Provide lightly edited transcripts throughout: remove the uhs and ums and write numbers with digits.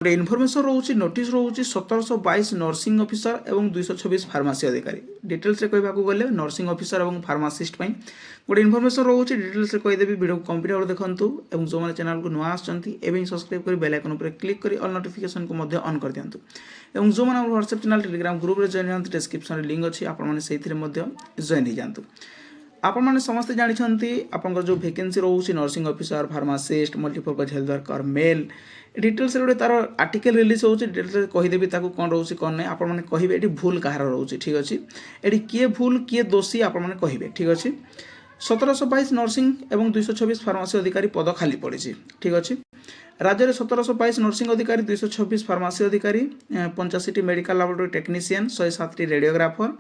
गोटे इनफर्मेशन रोचे नोटिस रोचे 1722 नर्सिंग ऑफिसर और 226 फार्मासी अधिकारी डिटेल्स कहवाक गले नर्सिंग ऑफिसर और फार्मासीस्ट गोटे इनफर्मेशन रोचे डिटेल्स कहीदेवी वीडियो कंप्लीट भाव देखूँ और जो मैंने चैनल को नुआ आसमें सब्सक्राइब कर बेल आइकन पर क्लिक कर ऑल नोटिफिकेशन को ऑन कर दिंतु और जो मैंने व्हाट्सएप चैनल टेलीग्राम ग्रुप में जॉइन होती डिस्क्रिप्शन लिंक अच्छी आपने जॉइन हो जातु आपण मैंने समस्ते जानते आपंकर जो वैकेंसी रोचे nursing officer pharmacist multipurpose health worker male details गोटे तार आर्टिकल रिलीज होती डिटेल्स कहीदेवी कौन रोचे कौन नहीं आप कहे ये भूल कहार रोचे ठीक अच्छे ये किए भूल किए दोषी आपने कहे ठीक अच्छे 1722 नर्सिंग और 226 फार्मासी अधिकारी पद खाली पड़ी ठीक अच्छे राज्य में 1722 नर्सिंग अधिकारी 226 फार्मासी अधिकारी 85 मेडिकल लैबोरेटरी टेक्नीशियन 107 रेडियोग्राफर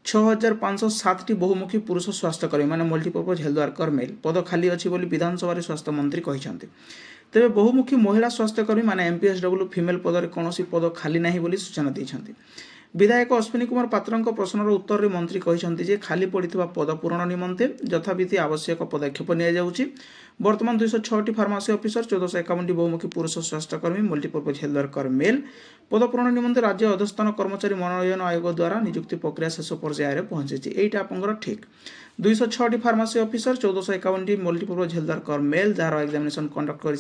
6507 बहुमुखी पुरुष स्वास्थ्यकर्मी माने मल्टीपर्पज हेल्थ वर्कर मेल पद खाली अच्छी विधानसभा स्वास्थ्य मंत्री कहते तेरे बहुमुखी महिला स्वास्थ्यकर्मी माने एमपीएसडब्ल्यू फिमेल पदर कौन पद खाली ना सूचना देते विधायक अश्विनी कुमार पात्र प्रश्नर उत्तर में मंत्री कहते खाली पड़ा पद पूरण निमंते यथाविधि आवश्यक पदक्षेप नि बर्तमान 206 फार्मासी ऑफिसर 1451 बहुमुखी पुरुष स्वास्थ्यकर्मी मल्टीपर्पज हेल्थ वर्कर मेल पद पूरण निमंते राज्य अधस्थान कर्मचारी मनोनयन आयोग द्वारा नियुक्ति प्रक्रिया शेष पर्यायर पहुंची यहीटा आपंकर ठीक 206 pharmacy officer 1451 multipurpose health worker male जार एग्जामिनेशन कंडक्ट कर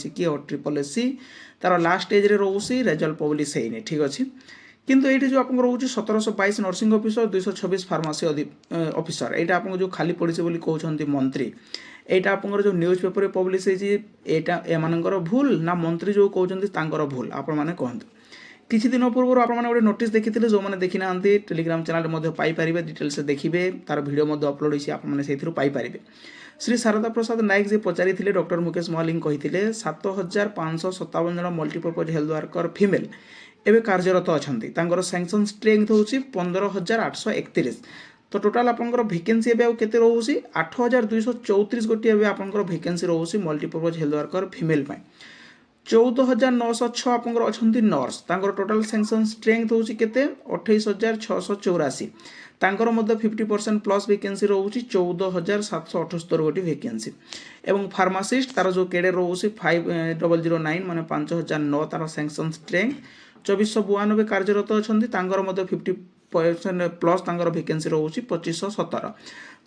तार लास्ट एज रोचे रेजल्ट पब्लिश होनी ठीक अच्छे किंतु ये जो आप रोचे 1722 नर्सिंग ऑफिसर 226 फार्मासी ऑफिसर यहाँ आप जो खाली पड़ी कहते मंत्री यहाँ आप जो न्यूज पेपर पब्लिश होता एमानकर भूल ना मंत्री जो कहते भूल आपण मैंने कहतु किसी दिन पूर्व आपने गोटे नोटिस देखी जो मैंने देखी ना टेलीग्राम चैनल पाइपर डिटेल्स देखिए तार भिडियो अपलोड होपारे श्री शारदा प्रसाद नायक जी पचारि डॉक्टर मुकेश महालिंग कहते 7557 जन मल्टीपर्पज हेल्थ वर्कर फिमेल एवं कार्यरत अच्छा सैंक्शन स्ट्रेंथ हूँ 15831 तो टोटाल आपंकर वैकेंसी एवं केते रोचे 8234 गोटे आपंकर वैकेंसी रोचे मल्टीपर्पज हेल्थ वर्कर फिमेल 14906 आपंकर अच्छा नर्स टोटाल सैंक्शन स्ट्रेंथ हूँ केते 28684 तांकर मध्य 50% प्लस वैकेंसी रोचे 14778 गोटी वैकेंसी एवं फार्मासीस्ट तार जो केडे रोचे 5009 माने 5009 तार सैंक्शन स्ट्रेंथ 2492 कार्यरत अच्छा मध्य 50% प्लस वैकेंसी रोचे 2517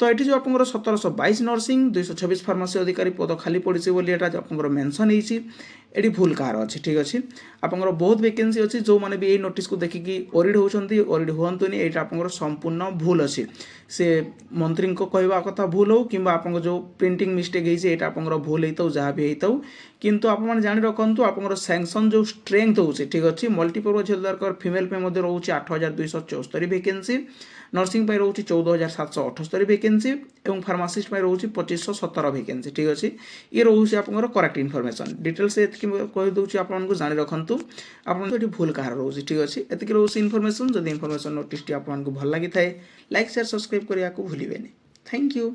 तो ये जो आप 1722 नर्सिंग 226 फार्मासी अधिकारी पद खाली पड़ी आप मेनसन ये भूल कहार अच्छे ठीक अच्छे आप बहुत वैकेंसी अच्छी जो मैंने भी ये नोटिस को देखिकी ओरिड होती ओरिड हूँ ये आप संपूर्ण भूल अच्छे से मंत्री को कहवा कथा भूल हो कि आप जो प्रिंटिंग मिस्टेक होती आप भूल होता जहाँ भी होता किंतु आप जाणी रखु आप सैंक्शन जो स्ट्रेंथ होचे ठीक अच्छे मल्टीपर्पज हेल्थ वर्कर फिमेल रोचे 8274 वैकेंसी नर्सिंग रोचे 14778 वैकेंसी और फार्मासीस्ट रोचे 2517 वैकेंसी ठीक अच्छे ये रोचे आप करेक्ट इनफॉरमेशन डिटेल्स कहीदे आपको जाणी रखु आप भूल कहार रोचे ठीक अच्छे एतिक रोचे इनफॉरमेशन जब इनफॉरमेशन नोटिस आपको भल लगी था लाइक शेयर सब्सक्राइब करने को भूलें थैंक यू।